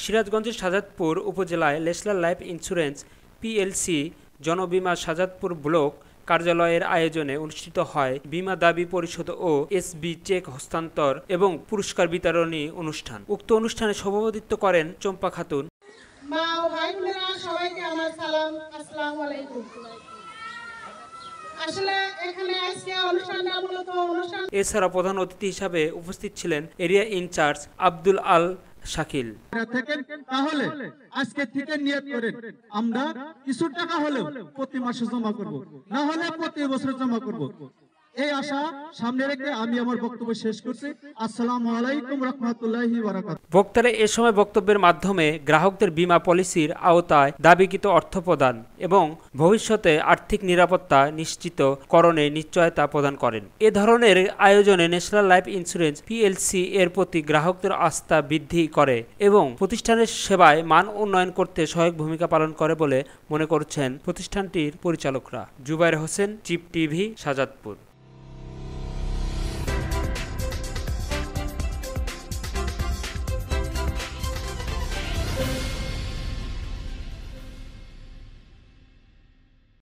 সিরাজগঞ্জের শাহজাদপুর উপজেলায় national life insurance PLC জনবীমা শাহজাদপুর ব্লক কার্যালয়ের আয়োজনে অনুষ্ঠিত হয় বীমা দাবি পরিশোধ ও এসবি চেক হস্তান্তর এবং পুরস্কার বিতরণী অনুষ্ঠান। উক্ত অনুষ্ঠানে সভাপতিত্ব করেন চম্পা খাতুন। মা ও ভাই বোনেরা সবাইকে আমার সালাম, আসসালামু আলাইকুম। আসলে এখানে আজকে অনুষ্ঠানটা মূলত এছাড়া প্রধান অতিথি হিসাবে উপস্থিত ছিলেন এরিয়া ইনচার্জ আব্দুল আল শাকিল। তাহলে আজকে থেকে নিয়ত করেন আমরা কিছু টাকা হলেও প্রতি মাসে জমা করব, না হলে প্রতি বছর জমা করব। এই আশা সামনে রেখে আমি আমার বক্তব্য শেষ করছি। আসসালামু আলাইকুম রাহমাতুল্লাহি ওয়া বারাকাতুহু। বক্তারা এ সময় বক্তব্যের মাধ্যমে গ্রাহকদের বীমা পলিসির আওতায় দাবিকৃত অর্থ প্রদান এবং ভবিষ্যতে আর্থিক নিরাপত্তা নিশ্চিত করণে নিশ্চয়তা প্রদান করেন। এ ধরনের আয়োজনে ন্যাশনাল লাইফ ইন্স্যুরেন্স পিএলসি এর প্রতি গ্রাহকদের আস্থা বৃদ্ধি করে এবং প্রতিষ্ঠানের সেবায় মান উন্নয়ন করতে সহায়ক ভূমিকা পালন করে বলে মনে করছেন প্রতিষ্ঠানটির পরিচালকরা। জুবায়ের হোসেন, চিপ টিভি, শাহজাদপুর।